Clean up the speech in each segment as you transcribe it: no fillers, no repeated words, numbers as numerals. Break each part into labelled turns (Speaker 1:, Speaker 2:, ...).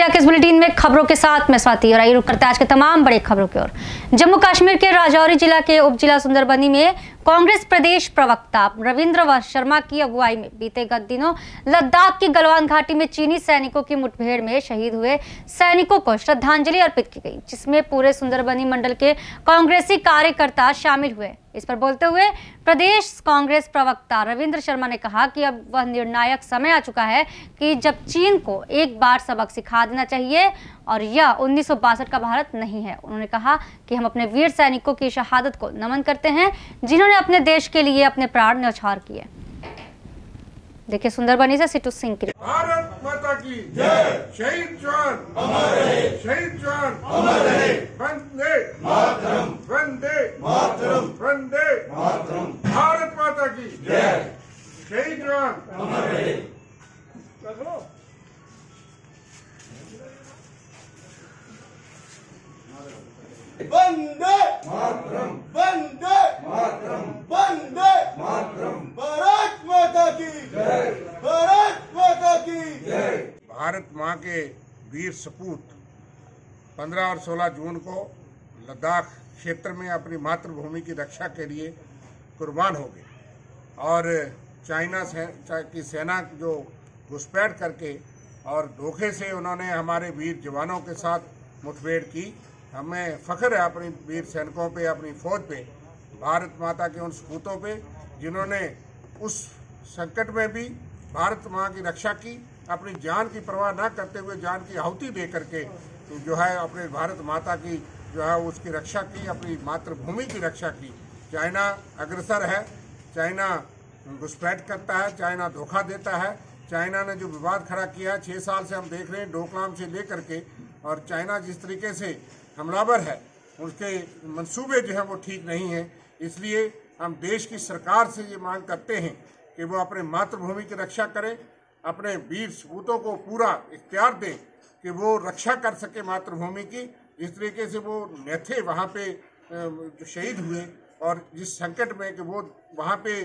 Speaker 1: India के इस bulletin में खबरों के साथ मैं स्वाति और आइए रुक करते हैं आज के तमाम बड़े खबरों की ओर। जम्मू कश्मीर के राजौरी जिला के उपजिला सुंदरबनी में कांग्रेस प्रदेश प्रवक्ता रविंद्र शर्मा की अगुवाई में बीते गत दिनों लद्दाख की गलवान घाटी में चीनी सैनिकों की मुठभेड़ में शहीद हुए सैनिकों को श्रद्धांजलि अर्पित की गई, जिसमें पूरे सुंदरबनी मंडल के कांग्रेसी कार्यकर्ता शामिल हुए। इस पर बोलते हुए प्रदेश कांग्रेस प्रवक्ता रविंद्र शर्मा ने कहा कि अब वह निर्णायक समय आ चुका है कि जब चीन को एक बार सबक सिखा देना चाहिए और यह 1962 का भारत नहीं है। उन्होंने कहा कि हम अपने वीर सैनिकों की शहादत को नमन करते हैं, जिन्होंने अपने देश के लिए अपने प्राण न्यौछावर किए। देखिए सुंदरबनी से सिटू सिंह की।
Speaker 2: भारत माता की जय। शहीद जवान अमर रहे, शहीद जवान अमर रहे। वंदे मातरम, वंदे मातरम, वंदे मातरम। भारत माता की जय। शहीद जवान अमर रहे।
Speaker 3: वंदे मातरम, वंदे मातरम, वंदे मातरम। भारत माता की जय, भारत माता की जय।
Speaker 2: भारत माँ के वीर सपूत 15 और 16 जून को लद्दाख क्षेत्र में अपनी मातृभूमि की रक्षा के लिए कुर्बान हो गए और चाइना की सेना जो घुसपैठ करके और धोखे से उन्होंने हमारे वीर जवानों के साथ मुठभेड़ की। हमें फख्र है अपनी वीर सैनिकों पे, अपनी फौज पे, भारत माता के उन सपूतों पे जिन्होंने उस संकट में भी भारत माँ की रक्षा की, अपनी जान की परवाह ना करते हुए जान की आहुति दे करके जो है अपने भारत माता की जो है उसकी रक्षा की, अपनी मातृभूमि की रक्षा की। चाइना अग्रसर है, चाइना घुसपैठ करता है, चाइना धोखा देता है। चाइना ने जो विवाद खड़ा किया 6 साल से हम देख रहे हैं, डोकलाम से लेकर के, और चाइना जिस तरीके से हमलावर है उसके मंसूबे जो हैं वो ठीक नहीं हैं। इसलिए हम देश की सरकार से ये मांग करते हैं कि वो अपने मातृभूमि की रक्षा करें, अपने वीर सपूतों को पूरा इख्तियार दें कि वो रक्षा कर सके मातृभूमि की। जिस तरीके से वो नेथे वहाँ पे जो शहीद हुए और जिस संकट में कि वो वहाँ पे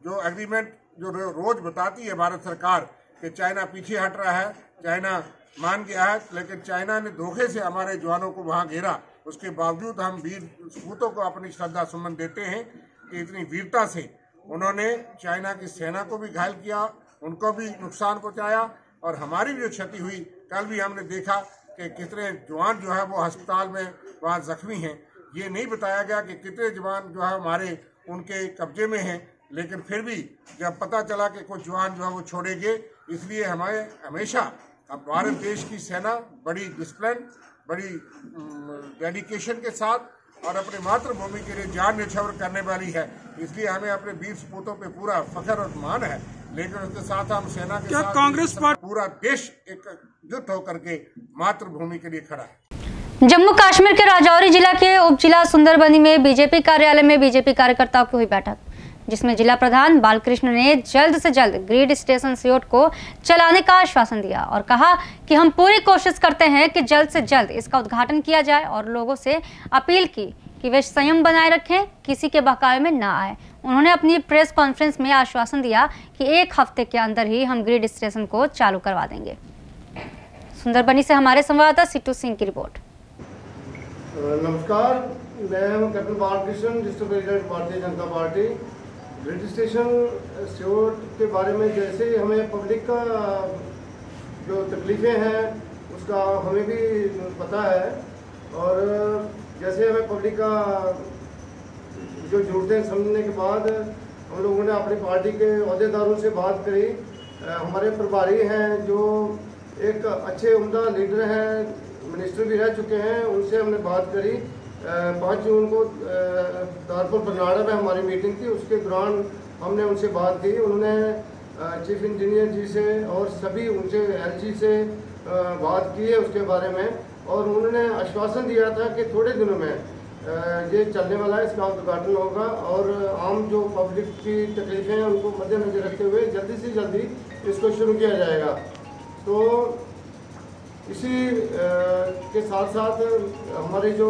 Speaker 2: जो एग्रीमेंट जो रोज बताती है भारत सरकार कि चाइना पीछे हट रहा है, चाइना मान गया है, लेकिन चाइना ने धोखे से हमारे जवानों को वहाँ घेरा। उसके बावजूद हम वीर सपूतों को अपनी श्रद्धा सुमन देते हैं कि इतनी वीरता से उन्होंने चाइना की सेना को भी घायल किया, उनको भी नुकसान पहुँचाया और हमारी भी जो क्षति हुई। कल भी हमने देखा कि कितने जवान जो है वो अस्पताल में वहाँ जख्मी हैं। ये नहीं बताया गया कि कितने जवान जो है हमारे उनके कब्जे में हैं, लेकिन फिर भी जब पता चला कि कुछ जवान जो है वो छोड़े गए। इसलिए हमारे हमेशा अब भारत देश की सेना बड़ी डिसिप्लिन, बड़ी डेडिकेशन के साथ और अपने मातृभूमि के लिए जान न्यौछावर करने वाली है। इसलिए हमें अपने वीर सपूतों पे पूरा फख्र और मान है, लेकिन उसके साथ हम सेना के साथ कांग्रेस पूरा देश एकजुट होकर के मातृभूमि के लिए खड़ा है।
Speaker 1: जम्मू कश्मीर के राजौरी जिला के उपजिला सुंदरबनी में बीजेपी कार्यालय में बीजेपी कार्यकर्ताओं की हुई बैठक, जिसमें जिला प्रधान बालकृष्ण ने जल्द से जल्द ग्रिड स्टेशन सियोट को चलाने का आश्वासन दिया और कहा कि हम पूरी कोशिश करते हैं कि जल्द से जल्द इसका उद्घाटन किया जाए और लोगों से अपील की कि वे संयम बनाए रखें, किसी के बहकावे में ना आए। उन्होंने अपनी प्रेस कॉन्फ्रेंस में आश्वासन दिया कि 1 हफ्ते के अंदर ही हम ग्रिड स्टेशन को चालू करवा देंगे। सुंदरबनी से हमारे संवाददाता सिटू सिंह की रिपोर्ट।
Speaker 3: नमस्कार, मैं captain Balkrishna, district president Bharatiya Janata party. Grid station सियोट के बारे में जैसे हमें पब्लिक का जो तकलीफ़ें हैं उसका हमें भी पता है और जैसे हमें पब्लिक का जो ज़रूरतें समझने के बाद हम लोगों ने अपनी पार्टी के अहदेदारों से बात करी। हमारे प्रभारी हैं जो एक अच्छे उम्दा लीडर हैं, मिनिस्टर भी रह चुके हैं, उनसे हमने बात करी। 5 जून को दारपुर बरनाड़ा में हमारी मीटिंग थी, उसके दौरान हमने उनसे बात की। उन्होंने चीफ इंजीनियर जी से और सभी उनसे एलजी से बात की है उसके बारे में और उन्होंने आश्वासन दिया था कि थोड़े दिनों में ये चलने वाला है, इसका उद्घाटन होगा और आम जो पब्लिक की तकलीफ़ें हैं उनको मद्देनजर रखते हुए जल्दी से जल्दी इसको शुरू किया जाएगा। तो इसी के साथ साथ हमारे जो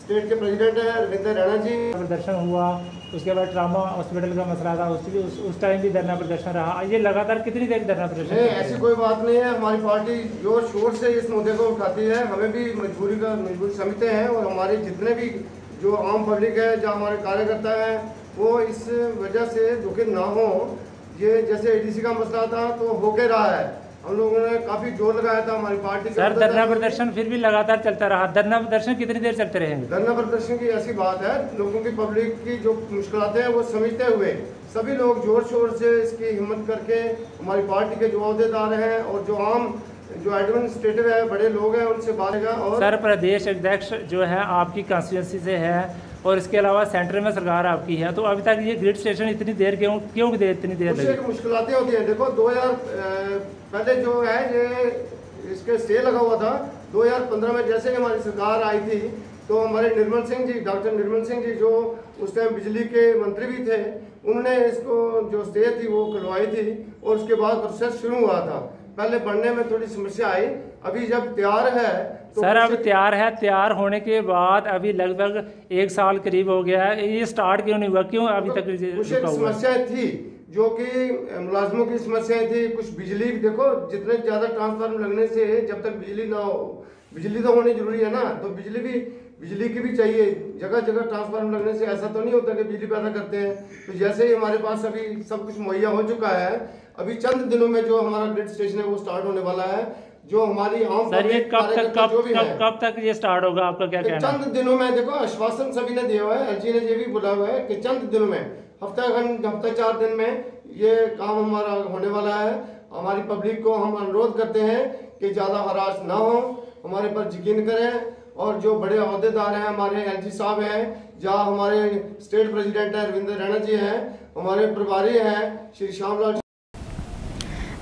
Speaker 3: स्टेट के प्रेसिडेंट हैं रविंद्र रैना जी,
Speaker 4: दर्शन हुआ उसके बाद ट्रामा हॉस्पिटल का मसला था, उस टाइम भी धरना प्रदर्शन रहा। ये लगातार कितनी देर धरना प्रदर्शन?
Speaker 3: नहीं, ऐसी कोई बात नहीं है। हमारी पार्टी जोर शोर से इस मुद्दे को उठाती है। हमें भी मजबूरी समझते हैं और हमारे जितने भी जो आम पब्लिक है, जो हमारे कार्यकर्ता हैं, वो इस वजह से दुखित ना हो। ये जैसे एडीसी का मसला था तो होके रहा है, हम लोगों ने काफी जोर लगाया था हमारी पार्टी।
Speaker 4: सर धरना प्रदर्शन फिर भी लगातार चलता रहा। धरना प्रदर्शन कितनी देर चलते रहेंगे?
Speaker 3: धरना प्रदर्शन की ऐसी बात है, लोगों की पब्लिक की जो मुश्किलातें हैं वो समझते हुए सभी लोग जोर शोर से इसकी हिम्मत करके हमारी पार्टी के जो अहदेदार हैं और जो आम जो एडमिनिस्ट्रेटिव है, बड़े लोग हैं, उनसे बातेगा। और
Speaker 4: सर प्रदेश अध्यक्ष जो है आपकी कॉन्स्टिट्यूंसी से है और इसके अलावा सेंटर में सरकार आपकी है, तो अभी तक ये ग्रिड स्टेशन इतनी देर क्यों इतनी देर लगी?
Speaker 3: मुश्किलातें होती हैं। देखो 2000 पहले जो है ये इसके स्टे लगा हुआ था। 2015 में जैसे हमारी सरकार आई थी तो हमारे निर्मल सिंह जी, डॉक्टर निर्मल सिंह जी, जो उस टाइम बिजली के मंत्री भी थे, उन्होंने इसको जो स्टे थी वो खुलवाई थी और उसके बाद प्रोसेस शुरू हुआ था। पहले बनने में थोड़ी समस्या आई, अभी जब तैयार है तो
Speaker 4: सर अब तैयार है। तैयार होने के बाद अभी लगभग 1 साल करीब हो गया है, ये स्टार्ट क्यों नहीं हुआ? क्यों अभी तक
Speaker 3: कुछ समस्याएं थी जो कि मुलाजमों की समस्याएं थी, कुछ बिजली। देखो जितने ज़्यादा ट्रांसफार्मर लगने से जब तक बिजली ना हो, बिजली तो होनी जरूरी है ना, तो बिजली की भी चाहिए। जगह जगह ट्रांसफार्मर लगने से ऐसा तो नहीं होता कि बिजली पैदा करते हैं। तो जैसे ही हमारे पास अभी सब कुछ मुहैया हो चुका है, अभी चंद दिनों में जो हमारा ग्रिड स्टेशन है वो स्टार्ट होने वाला है। जो हमारी आम
Speaker 4: सर ये कब तक ये स्टार्ट होगा, आपका क्या कहना है?
Speaker 3: चंद दिनों में। देखो आश्वासन सभी ने दिया हुआ है, एलजी ने ये भी बोला हुआ है कि चंद दिनों में, हफ्ता 4 दिन में ये काम हमारा होने वाला है। हमारी पब्लिक को हम अनुरोध करते हैं कि ज़्यादा हरास ना हो, हमारे पर यकीन करें। और जो बड़े अहदेदार हैं, हमारे एलजी साहब हैं, जहाँ हमारे स्टेट प्रेसिडेंट हैं रविंद्र रैना जी हैं, हमारे प्रभारी हैं श्री श्यामलाल।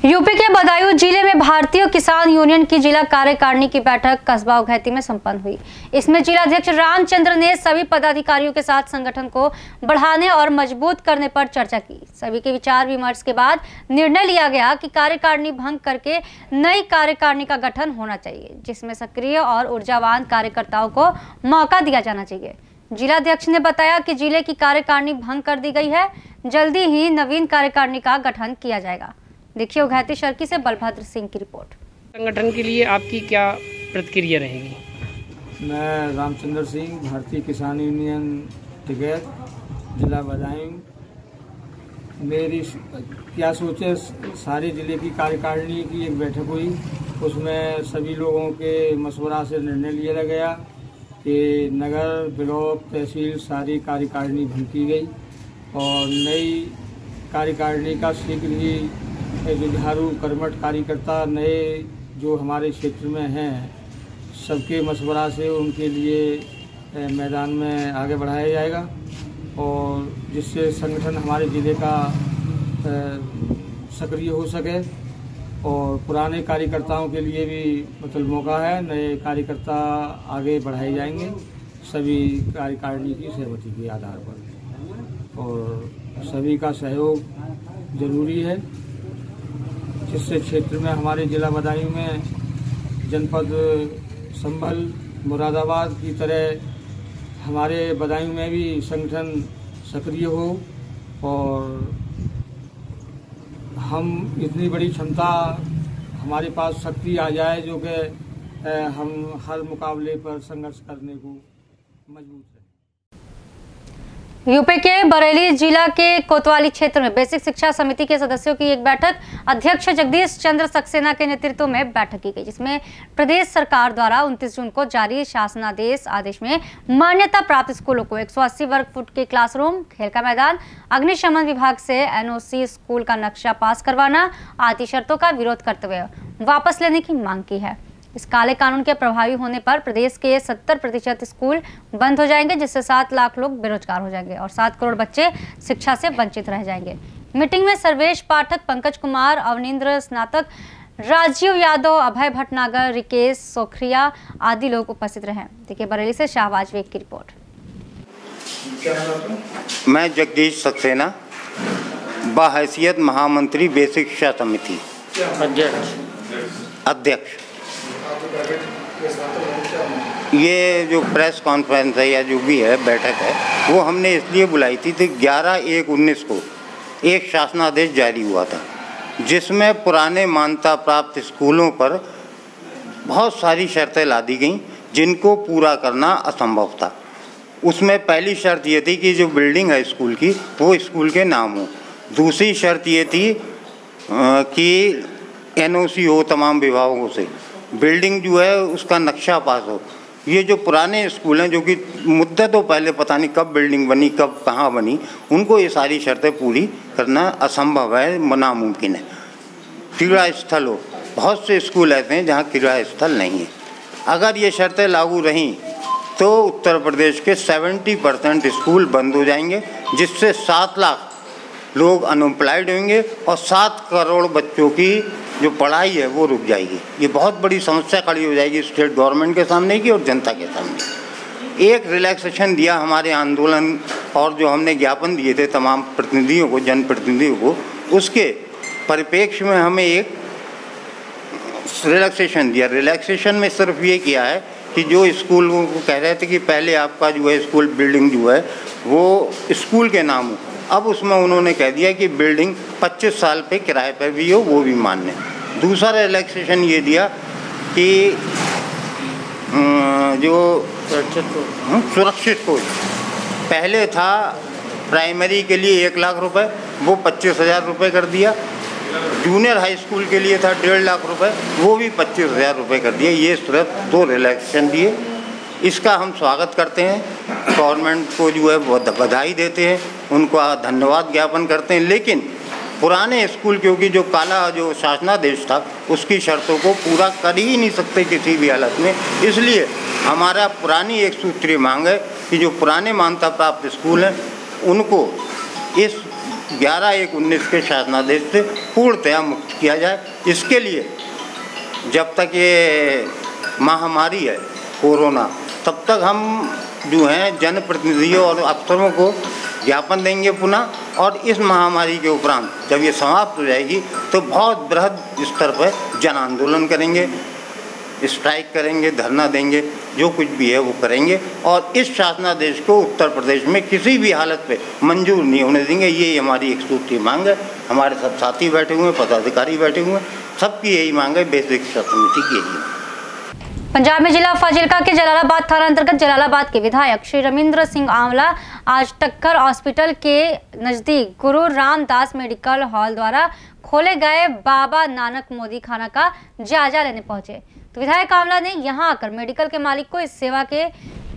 Speaker 1: यूपी के बदायूं जिले में भारतीय किसान यूनियन की जिला कार्यकारिणी की बैठक कस्बा उघैती में संपन्न हुई। इसमें जिलाध्यक्ष रामचंद्र ने सभी पदाधिकारियों के साथ संगठन को बढ़ाने और मजबूत करने पर चर्चा की। सभी के विचार विमर्श के बाद निर्णय लिया गया कि कार्यकारिणी भंग करके नई कार्यकारिणी का गठन होना चाहिए, जिसमें सक्रिय और ऊर्जावान कार्यकर्ताओं को मौका दिया जाना चाहिए। जिलाध्यक्ष ने बताया कि जिले की कार्यकारिणी भंग कर दी गई है, जल्दी ही नवीन कार्यकारिणी का गठन किया जाएगा। देखिए उघैती शर्की से बलभद्र सिंह की रिपोर्ट।
Speaker 5: संगठन के लिए आपकी क्या प्रतिक्रिया रहेगी?
Speaker 6: मैं रामचंद्र सिंह, भारतीय किसान यूनियन टिकैत, जिला बदायूं। मेरी क्या सोचे, सारे जिले की कार्यकारिणी की एक बैठक हुई, उसमें सभी लोगों के मशवरा से निर्णय लिया गया कि नगर, ब्लॉक, तहसील सारी कार्यकारिणी भंग की गई और नई कार्यकारिणी का शीघ्र ही जुझारू कर्मठ कार्यकर्ता नए जो हमारे क्षेत्र में हैं, सबके मशवरा से उनके लिए मैदान में आगे बढ़ाया जाएगा और जिससे संगठन हमारे ज़िले का सक्रिय हो सके। और पुराने कार्यकर्ताओं के लिए भी मतलब मौका है, नए कार्यकर्ता आगे बढ़ाए जाएंगे सभी कार्यकारिणी की सहमति के आधार पर और सभी का सहयोग जरूरी है, जिससे क्षेत्र में हमारे जिला बदायूं में जनपद संभल, मुरादाबाद की तरह हमारे बदायूं में भी संगठन सक्रिय हो और हम इतनी बड़ी क्षमता हमारे पास शक्ति आ जाए जो कि हम हर मुकाबले पर संघर्ष करने को मजबूत हैं।
Speaker 1: यूपी के बरेली जिला के कोतवाली क्षेत्र में बेसिक शिक्षा समिति के सदस्यों की एक बैठक अध्यक्ष जगदीश चंद्र सक्सेना के नेतृत्व में बैठक की गई, जिसमें प्रदेश सरकार द्वारा 29 जून को जारी शासनादेश आदेश में मान्यता प्राप्त स्कूलों को 180 वर्ग फुट के क्लासरूम, खेल का मैदान, अग्निशमन विभाग से एनओसी, स्कूल का नक्शा पास करवाना आदि शर्तों का विरोध करते हुए वापस लेने की मांग की है। इस काले कानून के प्रभावी होने पर प्रदेश के 70% स्कूल बंद हो जाएंगे, जिससे 7 लाख लोग बेरोजगार हो जाएंगे और 7 करोड़ बच्चे शिक्षा से वंचित रह जाएंगे। मीटिंग में सर्वेश पाठक, पंकज कुमार, अवनिंद्र स्नातक, राजीव यादव, अभय भटनागर, रिकेश सोखरिया आदि लोग उपस्थित रहे। देखिए बरेली से शाहबाज वेग की रिपोर्ट।
Speaker 7: मैं जगदीश सक्सेना, बहैसियत महामंत्री बेसिक शिक्षा समिति अध्यक्ष। ये जो प्रेस कॉन्फ्रेंस है या जो भी है बैठक है, वो हमने इसलिए बुलाई थी कि 11/1/19 को एक शासनादेश जारी हुआ था जिसमें पुराने मान्यता प्राप्त स्कूलों पर बहुत सारी शर्तें ला दी गईं जिनको पूरा करना असंभव था। उसमें पहली शर्त ये थी कि जो बिल्डिंग है स्कूल की वो स्कूल के नाम हो। दूसरी शर्त ये थी कि NOC हो तमाम विभागों से, बिल्डिंग जो है उसका नक्शा पास हो। ये जो पुराने स्कूल हैं जो कि मुद्दतों पहले पता नहीं कब बिल्डिंग बनी कब कहाँ बनी, उनको ये सारी शर्तें पूरी करना असंभव है, नामुमकिन है। क्रीड़ा स्थल हो, बहुत से स्कूल ऐसे हैं जहाँ क्रीड़ा स्थल नहीं है। अगर ये शर्तें लागू रहीं तो उत्तर प्रदेश के 70% स्कूल बंद हो जाएंगे, जिससे 7 लाख लोग अनएम्प्लॉयड होंगे और 7 करोड़ बच्चों की जो पढ़ाई है वो रुक जाएगी। ये बहुत बड़ी समस्या खड़ी हो जाएगी स्टेट गवर्नमेंट के सामने की और जनता के सामने। एक रिलैक्सेशन दिया हमारे आंदोलन और जो हमने ज्ञापन दिए थे तमाम प्रतिनिधियों को, जनप्रतिनिधियों को, उसके परिप्रेक्ष्य में हमें एक रिलैक्सेशन दिया। रिलैक्सेशन में सिर्फ ये किया है कि जो स्कूल को कह रहे थे कि पहले आपका जो है स्कूल बिल्डिंग जो है वो स्कूल के नाम हो, अब उसमें उन्होंने कह दिया कि बिल्डिंग 25 साल पे किराए पर भी हो, वो भी मान्य। दूसरा रिलैक्सेशन ये दिया कि जो सुरक्षित कोच पहले था प्राइमरी के लिए 1 लाख रुपए, वो 25,000 रुपये कर दिया। जूनियर हाई स्कूल के लिए था 1.5 लाख रुपए, वो भी 25,000 रुपये कर दिए। ये सिर्फ 2 रिलैक्सेशन दिए। इसका हम स्वागत करते हैं, गवर्नमेंट को जो है बहुत बधाई देते हैं, उनको धन्यवाद ज्ञापन करते हैं। लेकिन पुराने स्कूल क्योंकि जो काला जो शासनादेश था उसकी शर्तों को पूरा कर ही नहीं सकते किसी भी हालत में, इसलिए हमारा पुरानी एक सूत्रीय मांग है कि जो पुराने मान्यता प्राप्त स्कूल हैं उनको इस 11/1/19 के शासनादेश से पूर्णतया मुक्त किया जाए। इसके लिए जब तक ये महामारी है कोरोना, तब तक हम जो हैं जनप्रतिनिधियों और अफसरों को ज्ञापन देंगे पुनः, और इस महामारी के उपरांत जब ये समाप्त हो जाएगी तो बहुत बृहद स्तर पर जन आंदोलन करेंगे, स्ट्राइक करेंगे, धरना देंगे, जो कुछ भी है वो करेंगे और इस शासनादेश को उत्तर प्रदेश में किसी भी हालत पे मंजूर नहीं होने देंगे। ये हमारी एक सूत्रीय मांग है। हमारे सब साथी बैठे हुए हैं, पदाधिकारी बैठे हुए हैं, सबकी यही मांग है, बेसिक समिति की यही है।
Speaker 1: पंजाब में जिला फाजिल्का के जलालाबाद थाना अंतर्गत जलालाबाद के विधायक श्री रविंद्र सिंह आंवला आज टक्कर हॉस्पिटल के नजदीक गुरु रामदास मेडिकल हॉल द्वारा खोले गए बाबा नानक मोदी खाना का जायजा लेने पहुंचे। तो विधायक आंवला ने यहां आकर मेडिकल के मालिक को इस सेवा के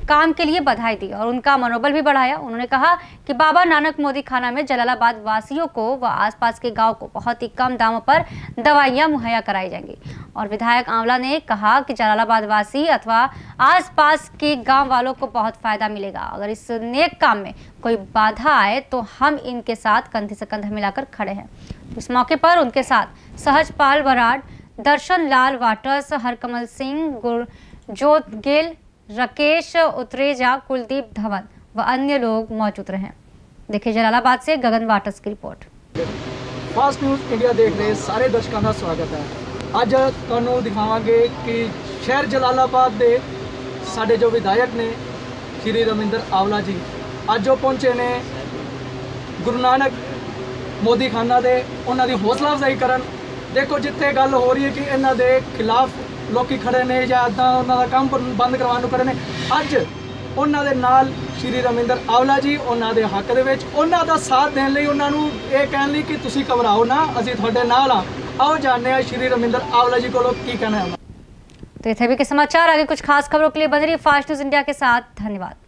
Speaker 1: काम के लिए बधाई दी और उनका मनोबल भी बढ़ाया। उन्होंने कहा कि बाबा नानक मोदी खाना में जलालाबाद वासियों को व आसपास के गांव को बहुत ही कम दामों पर दवाइयां मुहैया कराई जाएंगी। और विधायक आंवला ने कहा कि जलालाबाद वासी अथवा आसपास के गांव वालों को बहुत फायदा मिलेगा। अगर इस नेक काम में कोई बाधा आए तो हम इनके साथ कंधे से कंधा मिलाकर खड़े हैं। इस मौके पर उनके साथ सहजपाल बराड़, दर्शन लाल वाटर्स, हरकमल सिंह, गुरजोत गिल, राकेश उत्रेजा, कुलदीप धवन व अन्य लोग मौजूद रहे। देखिए जलालाबाद से गगन वाटर्स की रिपोर्ट।
Speaker 8: फास्ट न्यूज़ इंडिया देख रहे सारे दर्शकों का स्वागत है। ਅੱਜ ਤੁਹਾਨੂੰ ਦਿਖਾਵਾਂਗੇ ਕਿ ਸ਼ਹਿਰ ਜਲਾਲਾਬਾਦ ਦੇ ਸਾਡੇ ਜੋ ਵਿਧਾਇਕ ਨੇ ਸ਼੍ਰੀ ਰਵਿੰਦਰ ਆਵਲਾ ਜੀ ਅੱਜ ਉਹ ਪਹੁੰਚੇ ਨੇ ਗੁਰੂ ਨਾਨਕ ਮੋਦੀ ਖਾਨਾ ਦੇ ਉਹਨਾਂ ਦੀ ਹੌਸਲਾ ਅਫਜ਼ਾਈ ਕਰਨ। ਦੇਖੋ ਜਿੱਥੇ ਗੱਲ ਹੋ ਰਹੀ ਹੈ ਕਿ ਇਹਨਾਂ ਦੇ ਖਿਲਾਫ ਲੋਕੀ ਖੜੇ ਨੇ ਜਾਂ ਇੱਦਾਂ ਉਹਨਾਂ ਦਾ ਕੰਮ ਬੰਦ ਕਰਵਾਉਣ ਨੂੰ ਖੜੇ ਨੇ, ਅੱਜ ਉਹਨਾਂ ਦੇ ਨਾਲ ਸ਼੍ਰੀ ਰਵਿੰਦਰ ਆਵਲਾ ਜੀ ਉਹਨਾਂ ਦੇ ਹੱਕ ਦੇ ਵਿੱਚ ਉਹਨਾਂ ਦਾ ਸਾਥ ਦੇਣ ਲਈ ਉਹਨਾਂ ਨੂੰ ਇਹ ਕਹਿਣ ਲਈ ਕਿ ਤੁਸੀਂ ਘਬਰਾਓ ਨਾ, ਅਸੀਂ ਤੁਹਾਡੇ ਨਾਲ ਆ। आओ जानने श्री रविंद्र आंवला जी को लोग की कहना है।
Speaker 1: तो ये थे भी के समाचार। आगे कुछ खास खबरों के लिए बने रहिए फास्ट न्यूज़ इंडिया के साथ। धन्यवाद।